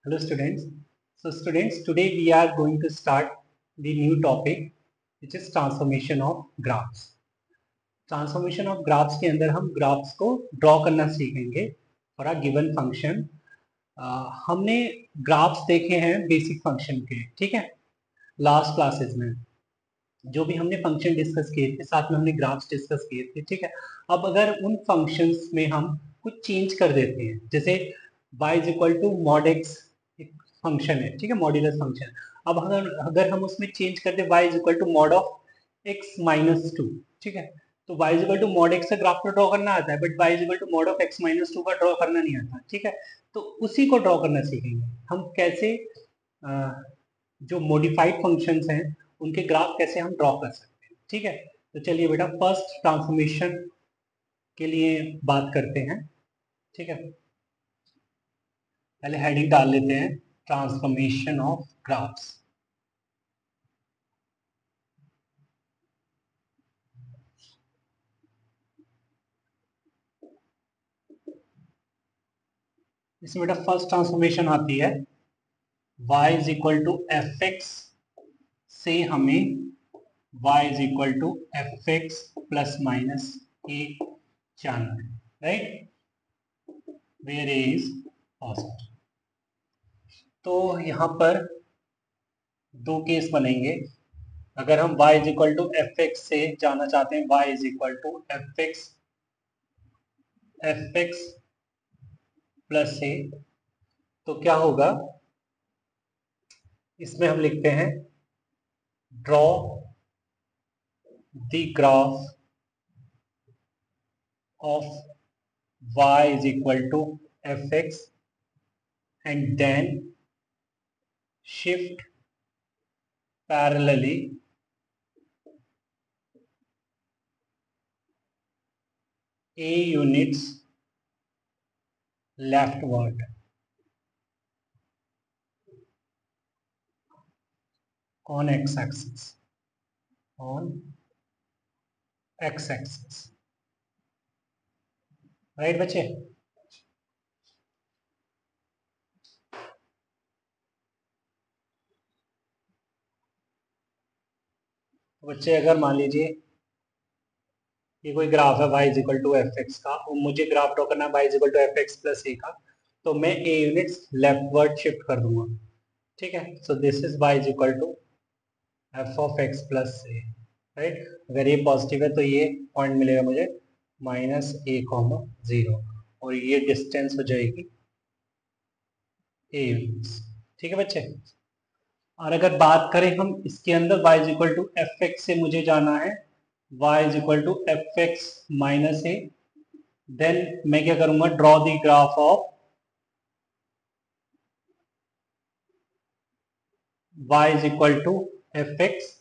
Hello students. So students, today we are going to start the new topic which is transformation of graphs. Transformation of graphs के अंदर हम graphs को draw करना सीखेंगे for a given function. हमने graphs देखे हैं basic function के, ठीक है, last classes में जो भी हमने फंक्शन डिस्कस किए थे साथ में हमने ग्राफ्स डिस्कस किए थे, ठीक है। अब अगर उन फंक्शंस में हम कुछ चेंज कर देते हैं, जैसे y is equal to mod x एक फंक्शन है, ठीक है, मॉड्यूलस फंक्शन। अब अगर हम उसमें चेंज कर दे y is equal to mod of x minus two, ठीक है, तो y is equal to mod x का ग्राफ तो ड्रॉ करना आता है, but y is equal to mod of x minus two का ड्रॉ करना नहीं आता, ठीक है। तो उसी को ड्रॉ करना सीखेंगे हम, कैसे जो मॉडिफाइड फंक्शंस हैं उनके ग्राफ कैसे हम ड्रॉ कर सकते हैं, ठीक है। तो चलिए बेटा फर्स्ट ट्रांसफॉर्मेशन के लिए बात करते हैं, ठीक है। पहले हेडिंग डाल लेते हैं, ट्रांसफॉर्मेशन ऑफ ग्राफ्स। इसमें बेटा फर्स्ट ट्रांसफॉर्मेशन आती है y is equal to F x से हमें y is equal to F x plus minus A जानना है, right, where A is first. तो यहाँ पर दो केस बनेंगे। अगर हम y is equal to F x से जाना चाहते हैं, y is equal to F x plus A, तो क्या होगा, इसमें हम लिखते हैं draw the graph of y is equal to F x and then shift parallelly a units leftward on x-axis, right बच्चे। बच्चे अगर मान लीजिए ये कोई ग्राफ है y is equal to F x का और मुझे ग्राफ ड्रॉ करना है y is equal to F x plus A का, तो मैं a यूनिट्स लेफ्टवर्ड शिफ्ट कर दूंगा, ठीक है। So this is y is equal to f of x plus a, right. अगर ये पॉजिटिव है तो ये पॉइंट मिलेगा मुझे माइनस ए कॉमा जीरो, और ये डिस्टेंस हो जाएगी ए यूनिट्स, ठीक है बच्चे। और अगर बात करें हम इसके अंदर y is equal to F x से मुझे जाना है y is equal to F x minus a, then मैं क्या करूंगा, draw the graph of y is equal to F x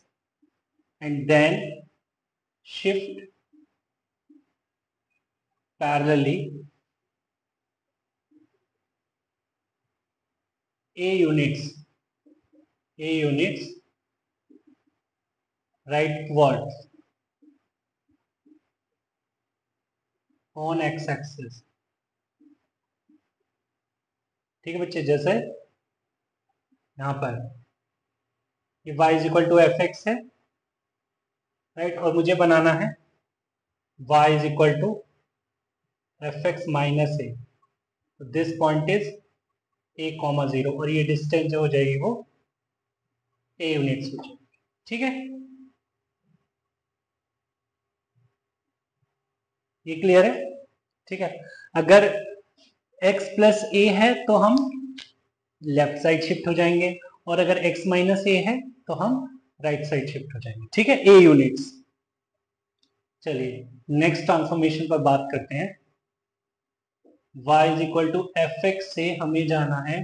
and then shift parallelly a units rightward on x axis, ठीक है बच्चे। जैसे यहाँ पर ये y is equal to F x है, राइट, और मुझे बनाना है y is equal to F x minus a, this point is a comma zero, और ये डिस्टेंस जो हो जाएगी वो ए यूनिट्स हो जाएगी, ठीक है। ये क्लियर है, ठीक है। अगर x प्लस ए है तो हम लेफ्ट साइड शिफ्ट हो जाएंगे, और अगर x माइनस ए है तो हम राइट साइड शिफ्ट हो जाएंगे, ठीक है, ए यूनिट्स। चलिए नेक्स्ट ट्रांसफॉर्मेशन पर बात करते हैं। y is equal to F x से हमें जाना है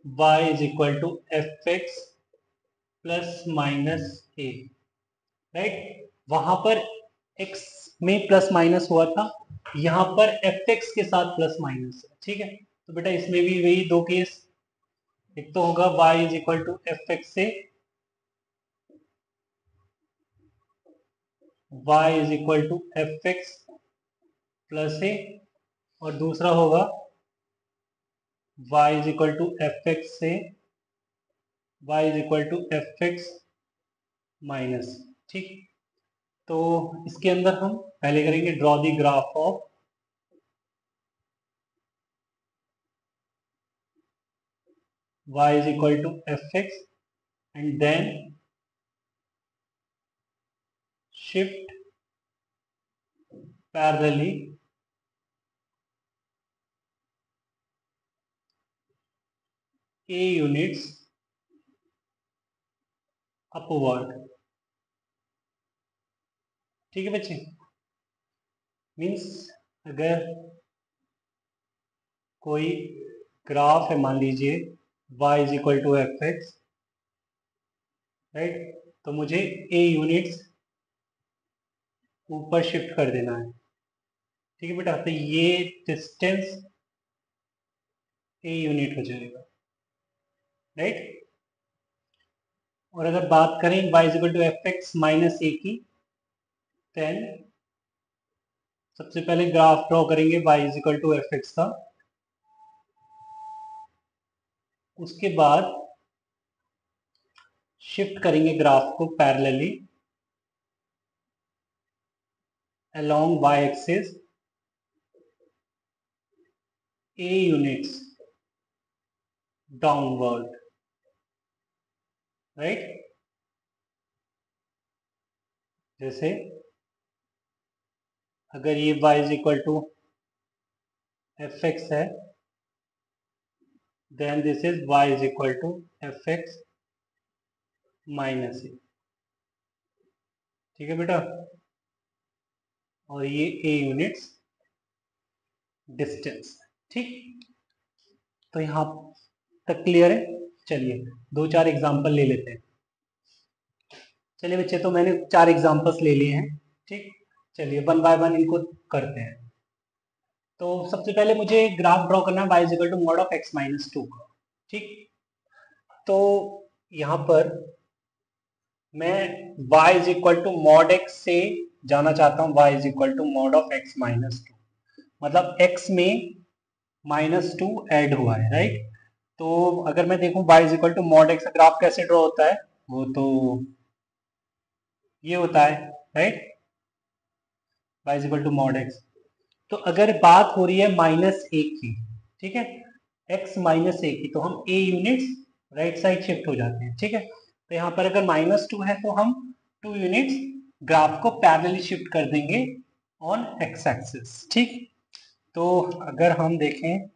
y is equal to F x plus minus a, right. वहां पर x में प्लस माइनस हुआ था, यहां पर एफ एक्स के साथ प्लस माइनस है, ठीक है। तो बेटा इसमें भी वही दो केस, एक तो होगा y is equal to F x से y is equal to F x plus A, और दूसरा होगा y is equal to F x से y is equal to F x minus. ठीक, तो इसके अंदर हम पहले करेंगे draw the graph of y is equal to fx and then shift parallelly a units upward। ठीक है बच्चे, मीन्स अगर कोई ग्राफ है, मान लीजिए y is equal to F x, right, तो मुझे a यूनिट्स ऊपर शिफ्ट कर देना है। ठीक है बेटा, तो ये डिस्टेंस a यूनिट हो जाएगा, राइट। और अगर बात करें y is equal to F x minus A की, देन सबसे पहले ग्राफ ड्रॉ करेंगे y is equal to F x का, उसके बाद शिफ्ट करेंगे ग्राफ को parallelly along y axis a units downward, right. जैसे अगर ये y is equal to F x है, then this is y is equal to F x minus A. ठीक है बेटा, और ये a यूनिट्स डिस्टेंस। ठीक, तो यहां तक क्लियर है। चलिए दो चार एग्जांपल ले लेते हैं। चलिए बच्चे, तो मैंने चार एग्जांपल्स ले लिए हैं। ठीक, चलिए वन बाय वन इनको करते हैं। तो सबसे पहले मुझे ग्राफ ड्रॉ करना है y is equal to mod of x minus two का। ठीक, तो यहाँ पर मैं y is equal to mod x से जाना चाहता हूँ y is equal to mod of x minus two, मतलब x में माइनस टू एड हुआ है, राइट। तो अगर मैं देखूं y is equal to mod x, graph कैसे ड्रॉ होता है, वो तो ये होता है, right, y is equal to mod x। तो अगर बात हो रही है माइनस ए की, ठीक है, x माइनस ए की, तो हम a units right side shift हो जाते हैं। ठीक है, तो यहाँ पर अगर माइनस टू है तो हम 2 यूनिट्स ग्राफ को पैरेलली शिफ्ट कर देंगे ऑन x एक्सिस। ठीक, तो अगर हम देखें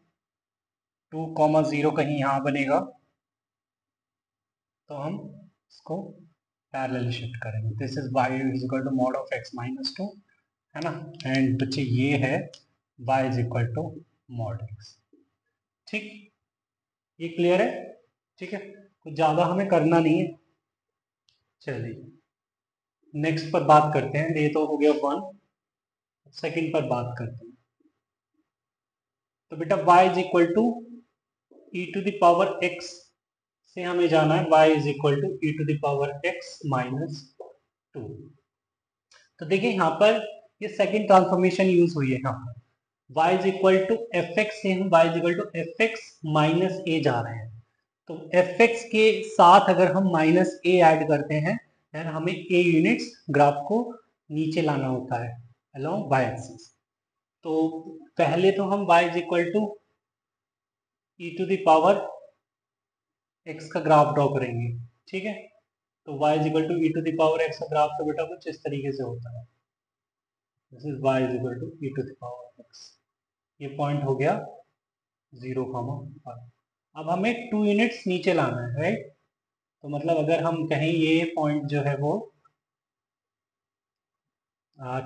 2,0 कहीं यहाँ बनेगा, तो हम इसको पैरेलली शिफ्ट करेंगे। This is y is equal to mod of x minus two, है ना, एंड बच्चे ये है y is equal to mod x। ठीक, ये क्लियर है। ठीक है, तो ज्यादा हमें करना नहीं है। चलिए नेक्स्ट पर बात करते हैं। ये तो हो गया वन, सेकंड पर बात करते हैं। तो बेटा y is equal to e to the power x से हमें जाना है y is equal to e to the power x minus two. तो देखिए यहाँ पर ये सेकंड ट्रांसफॉर्मेशन यूज हुई है। यहाँ पर y is equal to F x से हम y is equal to F x minus A जा रहे हैं। तो एफ एक्स के साथ अगर हम माइनस ए ऐड करते हैं, फिर हमें ए यूनिट्स ग्राफ को नीचे लाना होता है अलोंग y एक्सिस। तो पहले तो हम y is equal to e to the power x का ग्राफ ड्रॉ करेंगे। ठीक है, तो y is equal to e to the power x का ग्राफ तो बेटा कुछ इस तरीके से होता है। This is y is equal to e to the power x। ये पॉइंट हो गया 0,5। अब हमें 2 यूनिट्स नीचे लाना है, राइट। तो मतलब अगर हम कहें ये पॉइंट जो है वो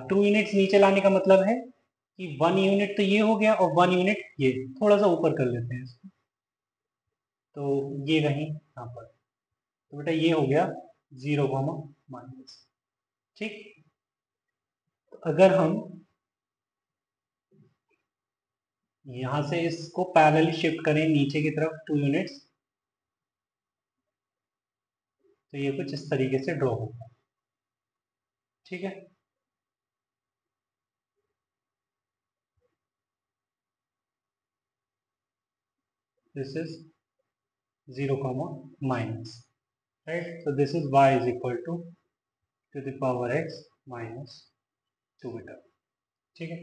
2 यूनिट्स नीचे लाने का मतलब है कि 1 यूनिट तो ये हो गया और 1 यूनिट ये, थोड़ा सा ऊपर कर लेते हैं इसको, तो ये रही यहाँ पर। तो बेटा ये हो गया 0,-। ठीक, तो अगर हम यहां से इसको पैरेलली शिफ्ट करें नीचे की तरफ 2 यूनिट्स, तो ये कुछ इस तरीके से ड्रॉ होगा। ठीक है, this is 0 comma minus, right? So this is y is equal to the power x minus 2 beta. ठीक है,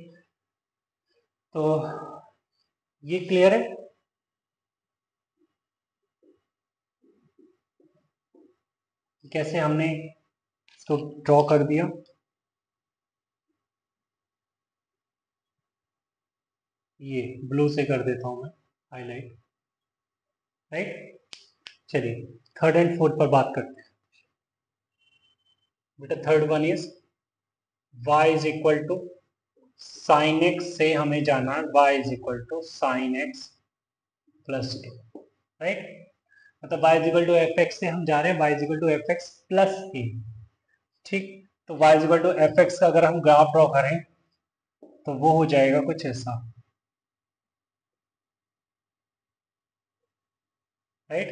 तो ये क्लियर है? कैसे हमने इसको ड्रॉ कर दिया? ये ब्लू से कर देता हूं मैं हाईलाइट, राइट? चलिए थर्ड एंड फोर्थ पर बात करते हैं। बेटा third one is y is equal to sine X से हमें जाना है y is equal to sine x plus 2, right? मतलब y is equal to F x से हम जा रहे हैं y is equal to F x plus A, ठीक? तो y is equal to F x का अगर हम ग्राफ ड्रॉ करें तो वो हो जाएगा कुछ ऐसा, राइट?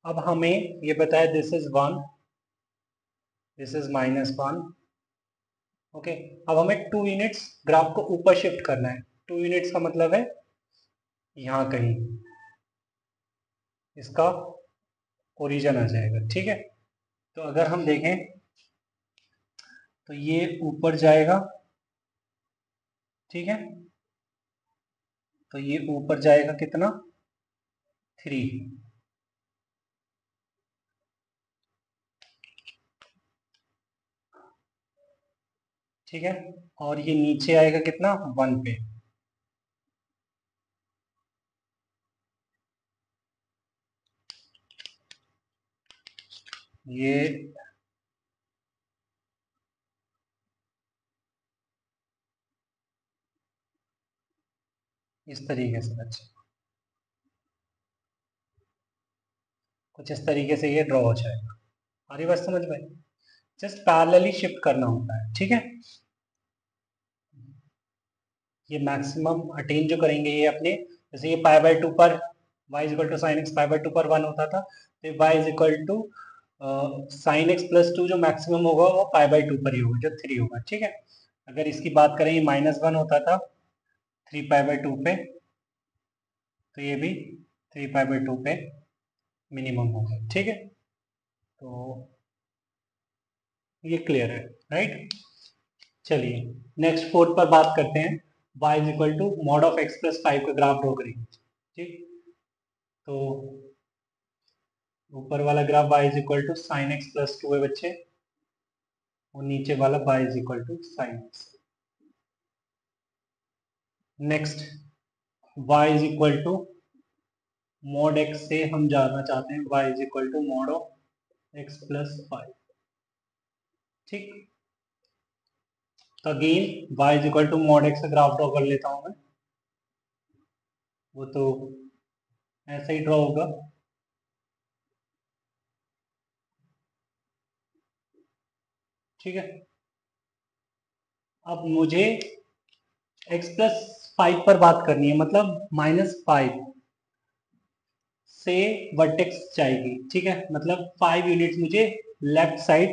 अब हमें ये बताया this is 1, this is -1, okay? अब हमें 2 यूनिट्स ग्राफ को ऊपर शिफ्ट करना है। 2 यूनिट्स का मतलब है यहाँ कहीं इसका ओरिजिन आ जाएगा, ठीक है? तो अगर हम देखें तो ये ऊपर जाएगा, ठीक है? तो ये ऊपर जाएगा कितना? 3, ठीक है? और ये नीचे आएगा कितना? 1 पे। ये इस तरीके से, अच्छा कुछ इस तरीके से ये ड्रॉ हो जाएगा। आ रही बात समझ में? जस्ट पैरेलली शिफ्ट करना होता है, ठीक है? ये मैक्सिमम अटेन जो करेंगे ये अपने, जैसे ये पाई बाय 2 पर y is equal to sine x pi by 2 पर 1 होता था, तो y is equal to sine x plus 2 जो मैक्सिमम होगा वो पाई बाय 2 पर ही होगा, जो 3 होगा, ठीक है? अगर इसकी बात करें ये -1 होता था 3 पाई बाय 2 पे, तो ये भी 3 पाई बाय 2 पे मिनिमम होगा, ठीक है? तो ये क्लियर है, राइट? चलिए नेक्स्ट फोर्थ पर बात करते हैं। y is equal to mod of x plus 5 का ग्राफ ड्रॉ करेंगे, ठीक? तो ऊपर वाला graph y is equal to sine x plus 2 है बच्चे, और नीचे वाला y is equal to sine x. Next y is equal to mod x से हम जाना चाहते हैं y is equal to mod of x plus 5, ठीक? तो again y is equal to mod x का ग्राफ ड्रॉ कर लेता हूं मैं, वो तो ऐसा ही ड्रॉ होगा, ठीक है? अब मुझे x प्लस 5 पर बात करनी है, मतलब -5 से वर्टेक्स जाएगी, ठीक है? मतलब 5 यूनिट्स मुझे लेफ्ट साइड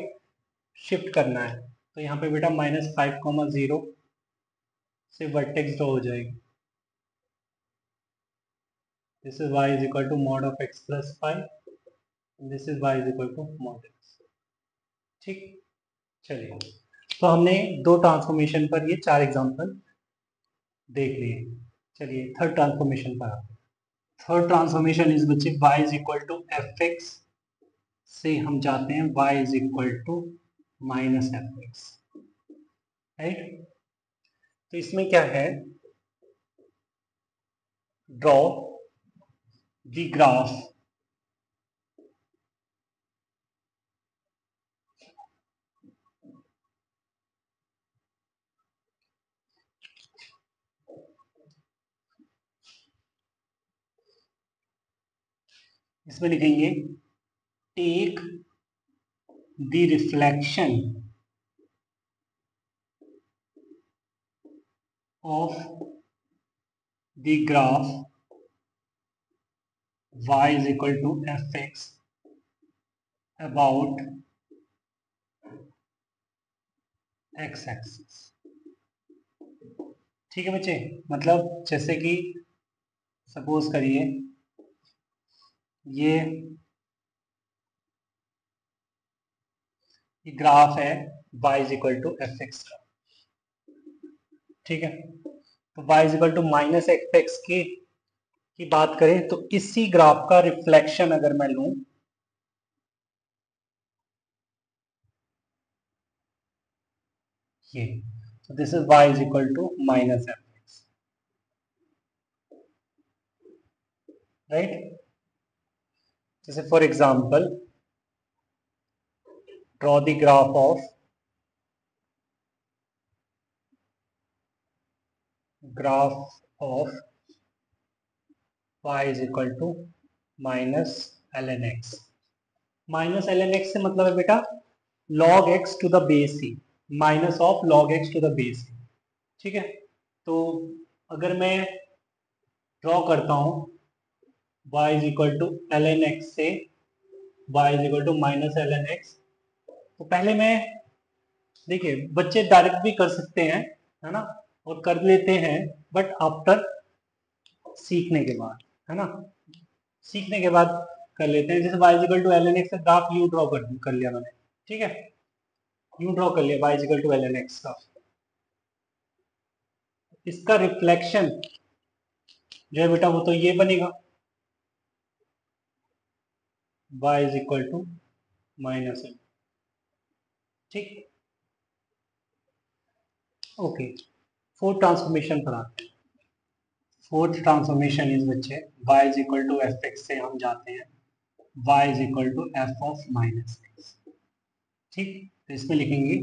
शिफ्ट करना है, तो यहाँ पे बेटा -5,0 से वर्टेक्स ड्रॉ हो जाएगी। This is y is equal to mod of x plus 5, this is y is equal to mod x, ठीक? चलिए, तो हमने दो ट्रांसफॉर्मेशन पर ये 4 एग्जांपल देख लिए। चलिए थर्ड ट्रांसफॉर्मेशन पर आते हैं। थर्ड ट्रांसफॉर्मेशन इज बच्चे y is equal to F x से हम जाते हैं y is equal to minus f x, right? तो इसमें क्या है, ड्रॉ द ग्राफ इसमें लिखेंगे take the reflection of the graph y is equal to fx about x axis, ठीक है बच्चे, मतलब जैसे कि सपोज करिए ये ग्राफ है y is equal to F x का, ठीक है। तो y is equal to minus f x की बात करें तो इसी ग्राफ का रिफ्लेक्शन अगर मैं लूं, ये, so this is y is equal to minus fx, right? जैसे for example draw the graph of y is equal to minus ln x। Minus L N X से मतलब है बेटा log x to the base C, minus of log x to the base C, ठीक है। तो अगर मैं draw करता हूं y is equal to L N X से y is equal to minus L N X, तो पहले मैं, देखिए बच्चे डायरेक्ट भी कर सकते हैं, है ना, और कर लेते हैं, बट आफ्टर सीखने के बाद, है ना, सीखने के बाद कर लेते हैं। जैसे y equal to L N x का ग्राफ यू ड्रॉ कर लिया मैंने, ठीक है, यू ड्रॉ कर लिया y equal to L N x का, इसका रिफ्लेक्शन जो है बेटा वो तो ये बनेगा y is equal to minus l, ठीक। ओके, फोर्थ ट्रांसफॉर्मेशन पर आते हैं। फोर्थ ट्रांसफॉर्मेशन इज बच्चे y is equal to F x से हम जाते हैं y is equal to f of minus x, ठीक। तो इसमें लिखेंगे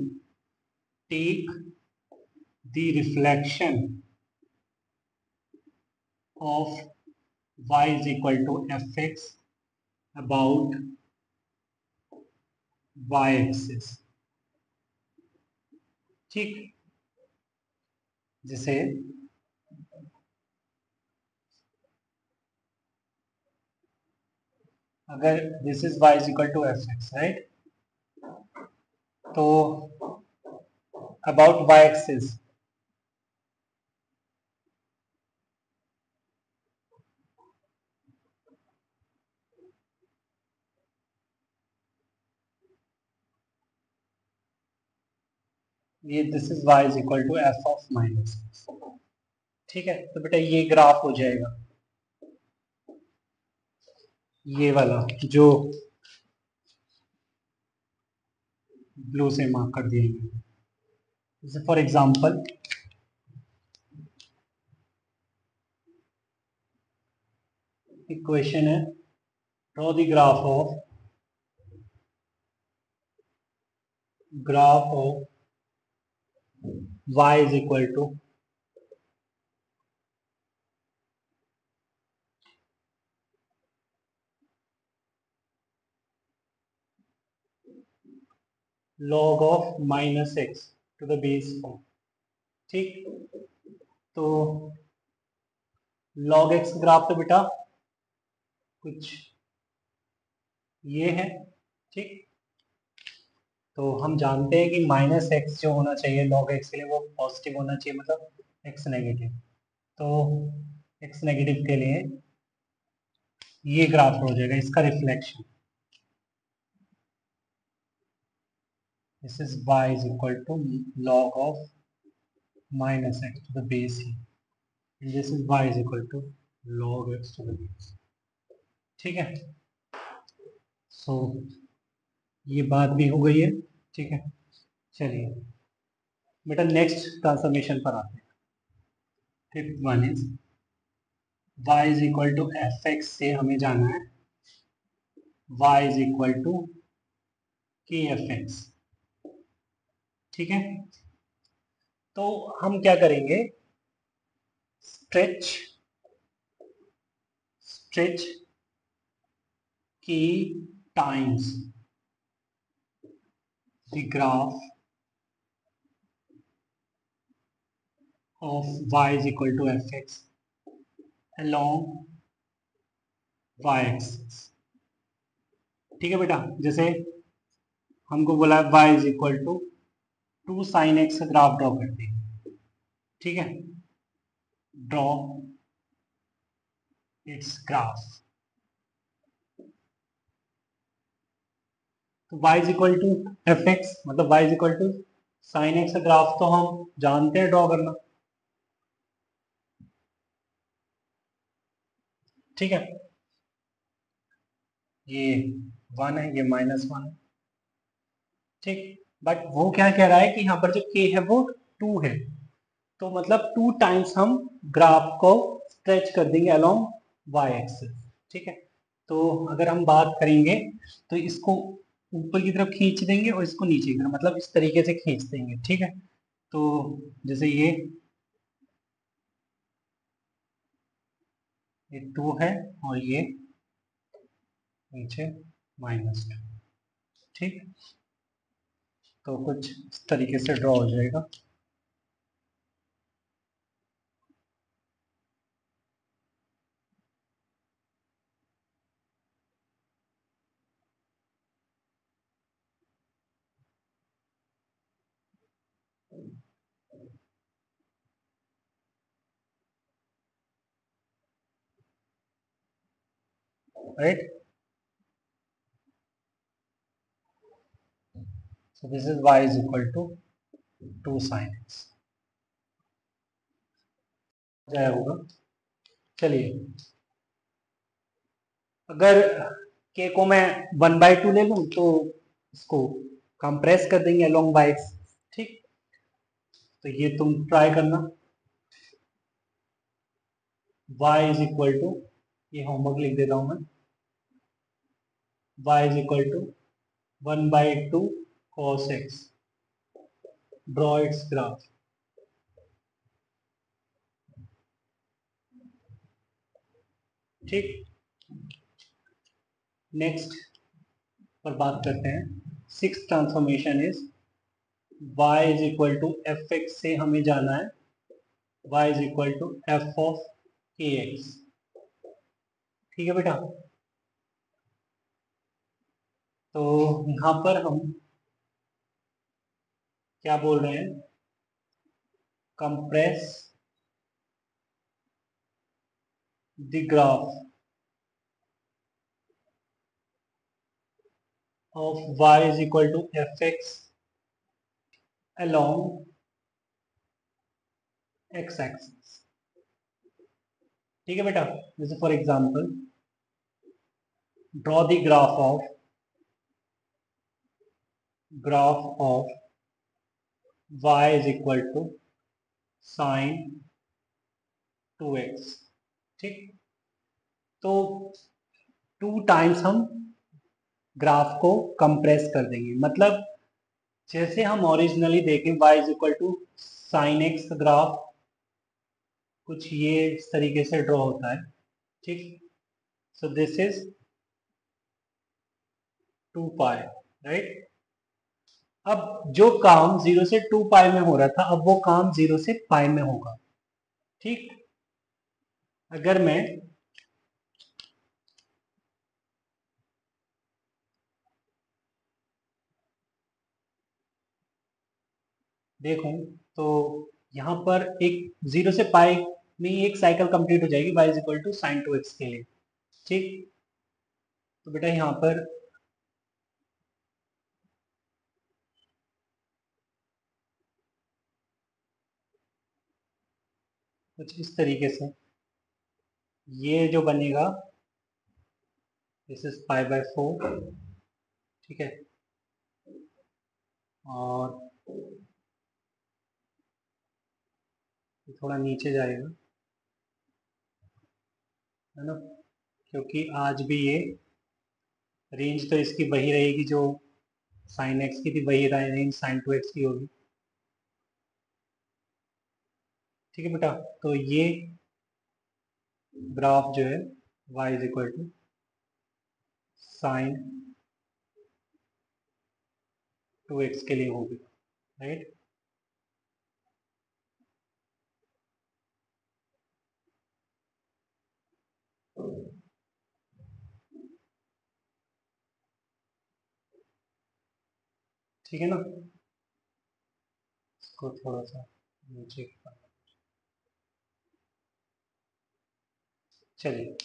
take the reflection of y is equal to F x about y axis, ठीक। जिसे अगर this is y is equal to F x, right, तो अबाउट y एक्सिस ये this is y is equal to f of minus x, ठीक है। तो बेटा ये ग्राफ हो जाएगा ये वाला जो ब्लू से मार्क कर दिया गया। जैसे फॉर एग्जांपल इक्वेशन है draw the graph of y is equal to log of minus x to the base 4, ठीक। तो log x ग्राफ तो बेटा कुछ ये है, ठीक। तो हम जानते हैं कि माइनस एक्स जो होना चाहिए log x के लिए वो पॉजिटिव होना चाहिए, मतलब x नेगेटिव। तो x नेगेटिव के लिए ये ग्राफ हो जाएगा, इसका reflection this is y is equal to log of minus x to the base ही, this is y is equal to log x to the base, ठीक है। सो ये बात भी हो गई है, ठीक है। चलिए बेटा नेक्स्ट ट्रांसफॉर्मेशन पर आते हैं। Fifth one is y is equal to F x से हमें जाना है y is equal to k f x, ठीक है। तो हम क्या करेंगे, stretch stretch k times the graph of y is equal to F x along y axis, ठीक है बेटा। जैसे हमको बोला है y is equal to 2 sin x का ग्राफ ड्रॉ करते हैं, ठीक है। Draw its graph. तो y is equal to F x, मतलब y is equal to sine x. Graph तो हम जानते हैं ड्रॉ करना, ठीक है। ये 1 है, ये -1 है, ठीक। बट वो क्या कह रहा है कि यहाँ पर जो k है वो 2 है, तो मतलब 2 टाइम्स हम ग्राफ को स्ट्रेच कर देंगे अलोंग y एक्सिस, ठीक है। तो अगर हम बात करेंगे तो इसको ऊपर की तरफ खींच देंगे और इसको नीचे की तरफ, मतलब इस तरीके से खींच देंगे, ठीक है। तो जैसे ये 2 है और ये नीचे -2, ठीक। तो कुछ इस तरीके से ड्रॉ हो जाएगा। Right, so this is y is equal to 2 sin x जाया होगा। चलिए, अगर k को मैं 1/2 ले लूं तो इसको कंप्रेस कर देंगे अलोंग y एक्सिस, ठीक। तो ये तुम ट्राई करना। y इज इक्वल टू, ये होमवर्क लिख देता हूं मैं, y is equal to 1/2 cos x, draw its graph. ठीक, नेक्स्ट पर बात करते हैं। Six transformation is y is equal to F x से हमें जाना है y is equal to f of k x, ठीक है बेटा। तो यहां पर हम क्या बोल रहे हैं, compress the graph of y is equal to F x along x axis, ठीक है बेटा। जैसे for example, draw the graph of y is equal to sine 2x, ठीक। तो 2 टाइम्स हम ग्राफ को कंप्रेस कर देंगे, मतलब जैसे हम ओरिजिनली देखें y is equal to sine x graph कुछ ये इस तरीके से ड्रॉ होता है, ठीक। So this is 2 pi, right. अब जो काम 0 से 2 पाई में हो रहा था, अब वो काम 0 से पाई में होगा, ठीक। अगर मैं देखूं तो यहाँ पर एक 0 से पाई में एक साइकिल कंप्लीट हो जाएगी y is equal to sine 2x के लिए, ठीक। तो बेटा यहाँ पर कुछ इस तरीके से ये जो बनेगा, दिस इज π/4, ठीक है। और थोड़ा नीचे जाएगा, है ना, क्योंकि आज भी ये रेंज तो इसकी वही रहेगी जो साइन एक्स की थी, वही रेंज साइन 2x की होगी, ठीक है बेटा। तो ये ग्राफ जो है y is equal to sine 2x के लिए होगी, राइट। ठीक है ना, इसको थोड़ा सा नीचे चलिए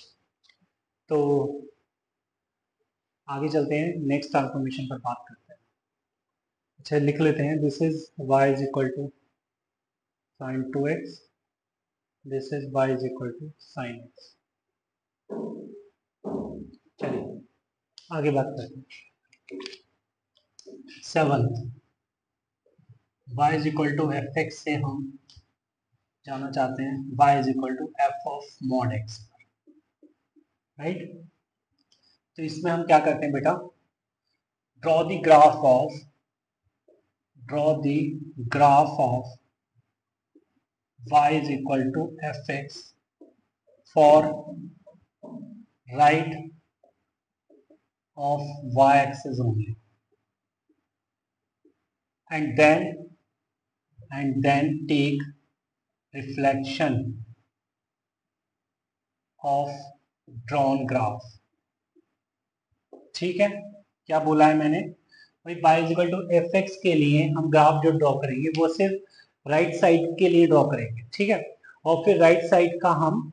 तो आगे चलते हैं, नेक्स्ट ट्रांसफॉर्मेशन पर बात करते हैं। अच्छा लिख लेते हैं, this is y is equal to sine 2x, this is y is equal to sine x। चलिए आगे बात करते हैं। 7 y is equal to F x से हम जाना चाहते हैं y is equal to f of mod x, right. तो इसमें हम क्या करते हैं बेटा, draw the graph of y is equal to fx for right of y-axis only, and then take reflection of drawn graph। ठीक है, क्या बोला है मैंने भाई, y is equal to fx के लिए हम ग्राफ जो ड्रॉ करेंगे वो सिर्फ राइट साइड के लिए ड्रॉ करेंगे, ठीक है। और फिर राइट साइड का हम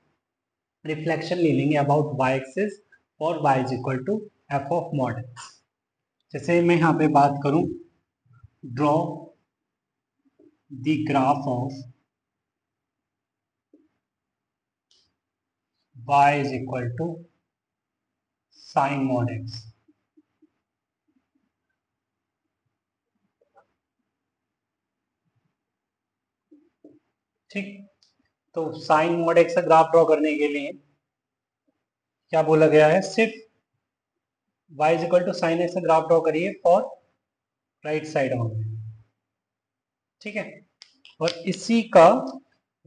रिफ्लेक्शन ले लेंगे अबाउट y एक्सिस और y is equal to f of mod x। जैसे मैं यहाँ पे बात करूं, draw the graph of y is equal to sine mod x। ठीक, तो साइन मॉड x का ग्राफ ड्रॉ करने के लिए क्या बोला गया है, सिर्फ y is equal to sine x का ग्राफ ड्रॉ करिए फॉर राइट साइड ऑनली, ठीक है। और इसी का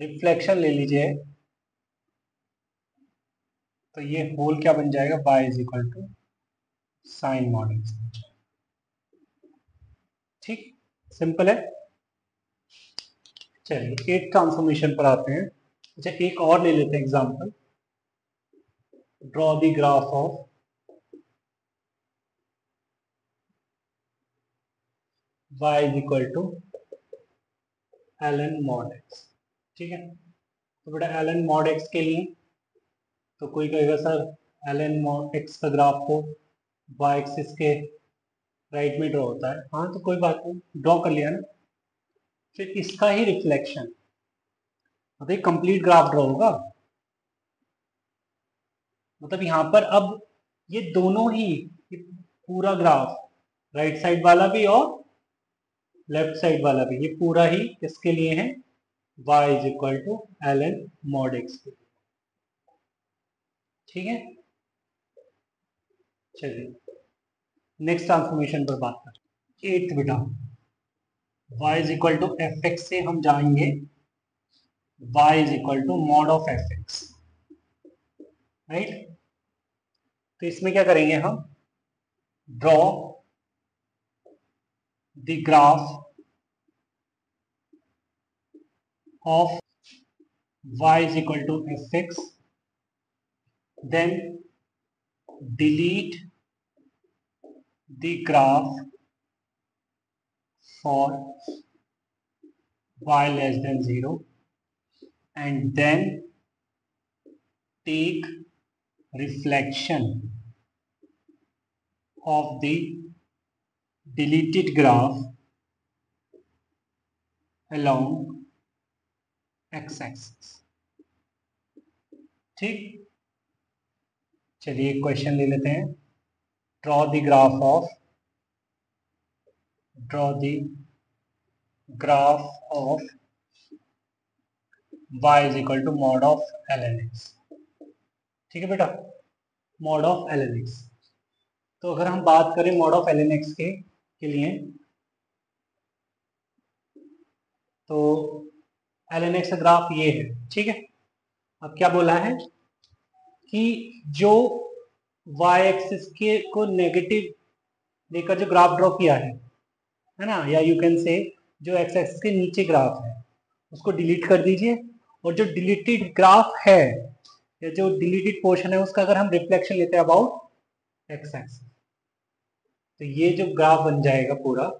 रिफ्लेक्शन ले लीजिए, तो ये होल क्या बन जाएगा, y is equal to sine mod x। ठीक, सिंपल है। चलिए एक ट्रांसफॉर्मेशन पर आते हैं। अच्छा एक और ले लेते हैं example, draw the graph of y is equal to ln mod x। ठीक है, तो बेटा ln mod x के लिए तो कोई कहेगा सर ln mod x का ग्राफ को y एक्सिस के राइट में ड्रॉ होता है, हाँ तो कोई बात नहीं, ड्रॉ कर लिया ना। फिर इसका ही रिफ्लेक्शन, मतलब कंप्लीट ग्राफ ड्रॉ होगा, मतलब यहाँ पर अब ये दोनों ही, ये पूरा ग्राफ राइट साइड वाला भी और लेफ्ट साइड वाला भी, ये पूरा ही किसके लिए है, y is equal to ln mod x के। ठीक है, चलिए नेक्स्ट ट्रांसफॉर्मेशन पर बात करते हैं। 8th बेटा, y is equal to F x से हम जाएंगे y is equal to mod of f x, right. तो इसमें क्या करेंगे हम, draw the graph of y is equal to fx, then delete the graph for y less than 0 and then take reflection of the deleted graph along x-axis। ठीक, चलिए एक question ले लेते हैं, draw the graph of y is equal to mod of ln x। ठीक है बेटा, mod of ln x। तो अगर हम बात करें mod of ln x के लिए, तो ln x का ग्राफ ये है, ठीक है। अब क्या बोला है कि जो y एक्सिस के को नेगेटिव लेकर जो ग्राफ ड्रॉ किया है ना, या यू कैन से जो x एक्सिस के नीचे ग्राफ है उसको डिलीट कर दीजिए, और जो डिलीटेड ग्राफ है या जो डिलीटेड पोर्शन है उसका अगर हम रिफ्लेक्शन लेते हैं अबाउट x एक्सिस, तो ये जो ग्राफ बन जाएगा पूरा,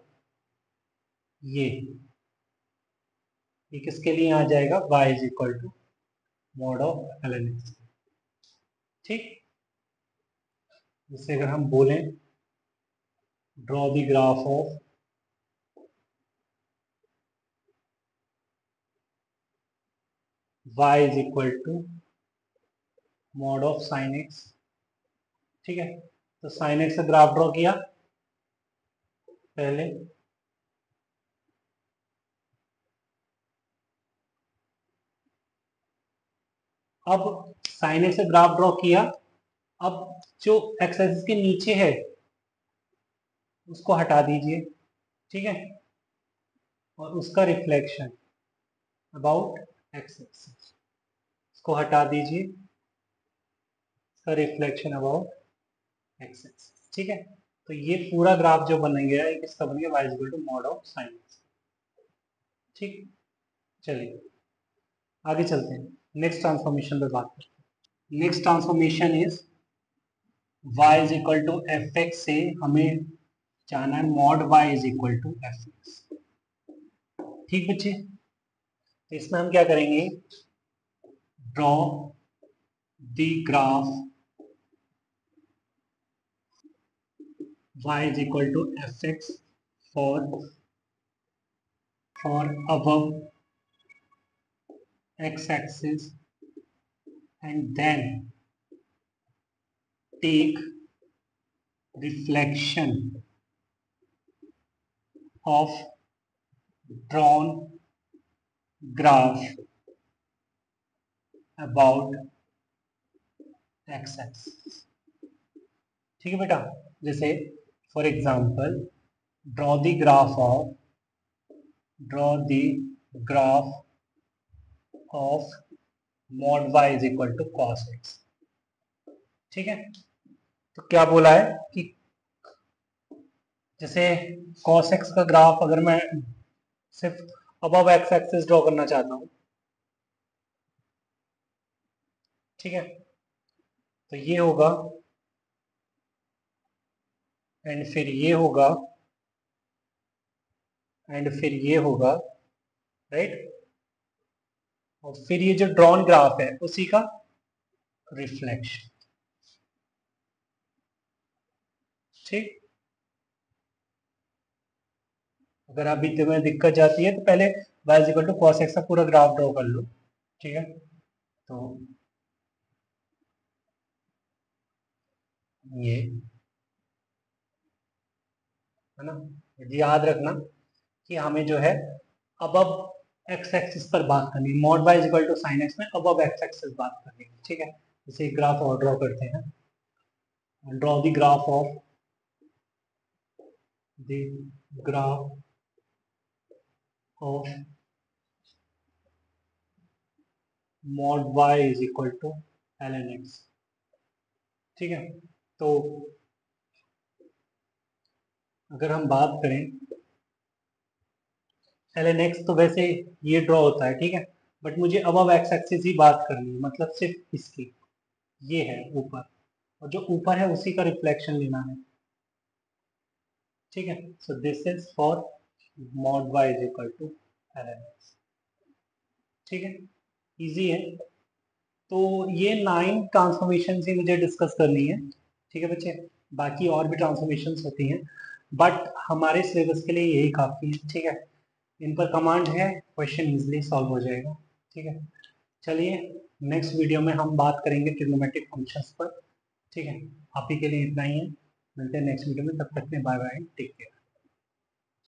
ये किसके लिए आ जाएगा, y is equal to mod of ln x। ठीक। जैसे अगर हम बोलें draw the graph of y is equal to mod of sine x, ठीक है। तो साइन एक्स का ग्राफ ड्रॉ किया पहले, अब साइन एक्स का ग्राफ ड्रॉ किया, अब जो एक्स एक्सिस के नीचे है उसको हटा दीजिए, ठीक है, और उसका रिफ्लेक्शन अबाउट एक्स एक्सिस इसको हटा दीजिए, इसका रिफ्लेक्शन अबाउट एक्स एक्सिस, ठीक है। तो ये पूरा ग्राफ जो बन गया है किसका बन गया, y equal to mod of sine x, ठीक। चलिए आगे चलते हैं, नेक्स्ट ट्रांसफॉर्मेशन पे बात करते हैं। Next transformation is y is equal to F x से हमें जाना है mod y is equal to F x, ठीक बच्चे। तो इसमें हम क्या करेंगे, draw the graph y is equal to fx for above x axis and then take reflection of drawn graph about x axis, ठीक है बेटा। जैसे for example draw the graph of mod y is equal to cos x, ठीक है। तो क्या बोला है कि जैसे cos x का ग्राफ अगर मैं सिर्फ अबव एक्स एक्सिस ड्रॉ करना चाहता हूं, ठीक है, तो ये होगा एंड फिर ये होगा एंड फिर ये होगा, राइट। और फिर ये जो ड्रॉन ग्राफ है उसी का रिफ्लेक्शन, ठीक। अगर अभी तुम्हें दिक्कत जाती है तो पहले y is equal to cos x का पूरा ग्राफ ड्रॉ कर लो, ठीक है। तो ये है ना, याद रखना कि हमें जो है अबव एक्स एक्सिस पर बात करनी है, mod y is equal to sine x में अबव एक्स एक्सिस बात करनी है, ठीक है। जैसे ग्राफ और ड्रॉ करते हैं, draw the graph of the graph of mod y is equal to ln x, ठीक है। तो अगर हम बात करें ln x, तो वैसे ये ड्रॉ होता है, ठीक है, बट मुझे अबव एक्स एक्सिस ही बात करनी है, मतलब सिर्फ इसकी, ये है ऊपर, और जो ऊपर है उसी का रिफ्लेक्शन लेना है, ठीक है। So this is for mod y is equal to ln x, ठीक है, इजी है। तो ये 9 ट्रांसफॉर्मेशन ही मुझे डिस्कस करनी है, ठीक है बच्चे। बाकी और भी ट्रांसफॉर्मेशन होती हैं बट हमारे सिलेबस के लिए यही काफ़ी है, ठीक है। इन पर कमांड है, क्वेश्चन इजीली सॉल्व हो जाएगा, ठीक है। चलिए नेक्स्ट वीडियो में हम बात करेंगे ट्रिग्नोमेट्रिक फंक्शंस पर, ठीक है। आप ही के लिए इतना ही है, मिलते हैं नेक्स्ट वीडियो में, तब तक के बाय बाय, टेक केयर।